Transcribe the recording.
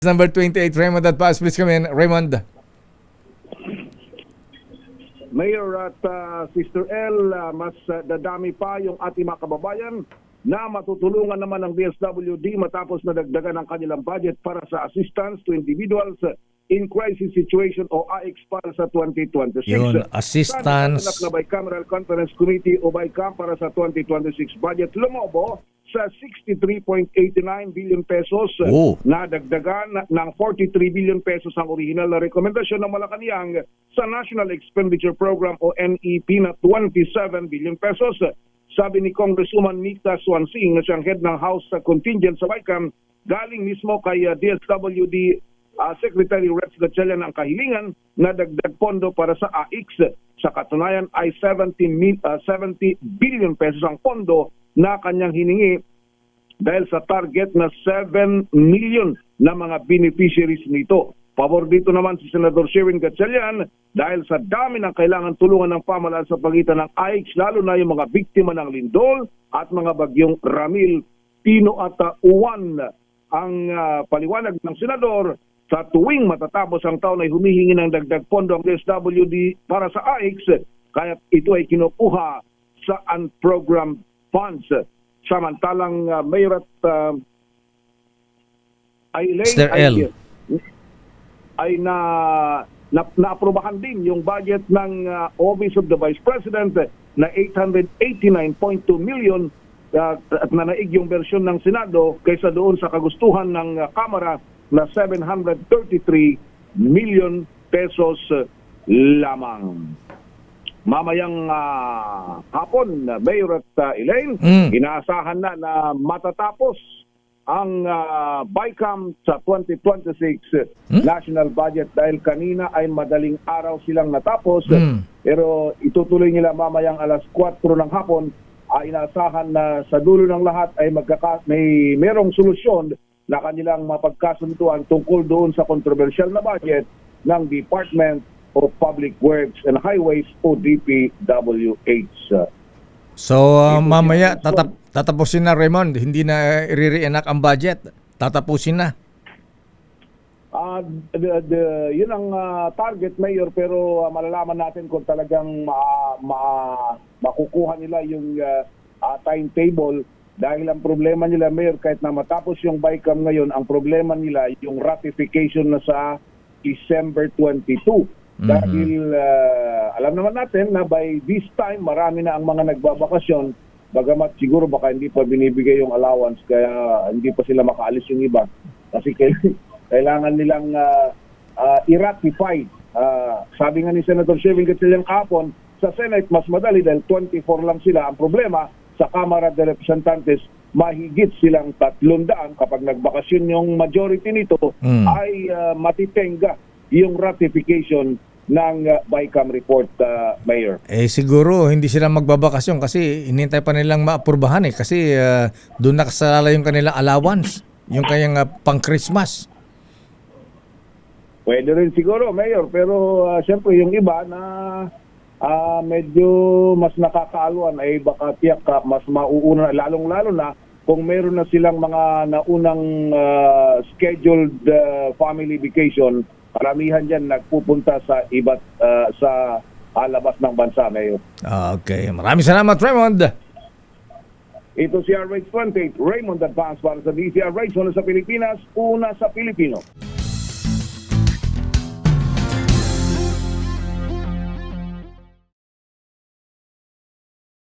Number 28, Raymond at Paas. Please come in, Raymond. Mayor at Sister L, mas dadami pa yung ating mga kababayan na matutulungan naman ng DSWD matapos na dagdagan ang kanilang budget para sa assistance to individuals in crisis situation o AICS para sa 2026. Yun, assistance. Sa na Bicameral Conference Committee o BICAM para sa 2026 budget lumobo sa 63.89 billion pesos na dagdagan ng 43 billion pesos ang original na rekomendasyon ng Malacanang sa National Expenditure Program o NEP na 27 billion pesos. Sabi ni Congresswoman Nita Swansing na siyang head ng House Contingent sa BICAM, galing mismo kay DSWD Secretary Rex Gatchalian ang kahilingan na dagdag pondo para sa AICS. Sa katunayan ay 70 billion pesos ang pondo na kanyang hiningi dahil sa target na 7 million na mga beneficiaries nito. Pabor dito naman si Senador Sherwin Gatchalian dahil sa dami ng kailangan tulungan ng pamahalaan sa pagitan ng AICS, lalo na yung mga biktima ng lindol at mga bagyong Ramil, Pino at Uwan. Ang paliwanag ng Senador, sa tuwing matatapos ang taon ay humihingi ng dagdag pondo ang DSWD para sa AICS, kaya ito ay kinukuha sa unprogrammed funds. Samantalang Mayor at Mr. L. ay naaprubahan din yung budget ng Office of the Vice President na 889.2 million at nanaig yung bersyon ng Senado kaysa doon sa kagustuhan ng Kamara na 733 million pesos lamang. Mamayang hapon, Mayor at Elaine, inaasahan na matatapos ang BICAM sa 2026 national budget dahil kanina ay madaling araw silang natapos pero itutuloy nila mamayang alas 4 ng hapon. Inaasahan na sa dulo ng lahat ay merong solusyon na kanilang mapagkasunduan tungkol doon sa controversial na budget ng Department of Public Works and Highways o DPWH. So mamaya tatapusin na, Raymond, hindi na i-reenact ang budget. Tatapusin na. Yun ang target, Mayor, pero malalaman natin kung talagang makukuha nila yung timetable dahil ang problema nila, Mayor, kahit na matapos yung BICAM ngayon, ang problema nila yung ratification na sa December 22. Dahil alam naman natin na by this time marami na ang mga nagbabakasyon, bagamat siguro baka hindi pa binibigay yung allowance kaya hindi pa sila makaalis yung iba kasi kailangan nilang i-ratify. Sabi nga ni Senator Sherwin Gatchalian kahapon, sa Senate mas madali dahil 24 lang sila. Ang problema sa Kamara de Representantes, mahigit silang 300 kapag nagbakasyon yung majority nito ay matitenga yung ratification ng BICAM report, Mayor. Siguro hindi sila magbabakasyon kasi hinintay pa nilang maapurbahan kasi doon nakasalala yung kanilang allowance, yung kayang pang-Christmas. Pwede rin siguro, Mayor, pero siyempre yung iba na medyo mas nakakaaluan ay baka tiyak mas mauuna, lalong-lalo na kung meron na silang mga naunang scheduled family vacation. Karamihan dyan nagpupunta sa iba't sa labas ng bansa, Mayor. Okay. Maraming salamat, Raymond. Ito si RH28, Raymond Advance para sa DCRH, una sa Pilipinas, una sa Pilipino.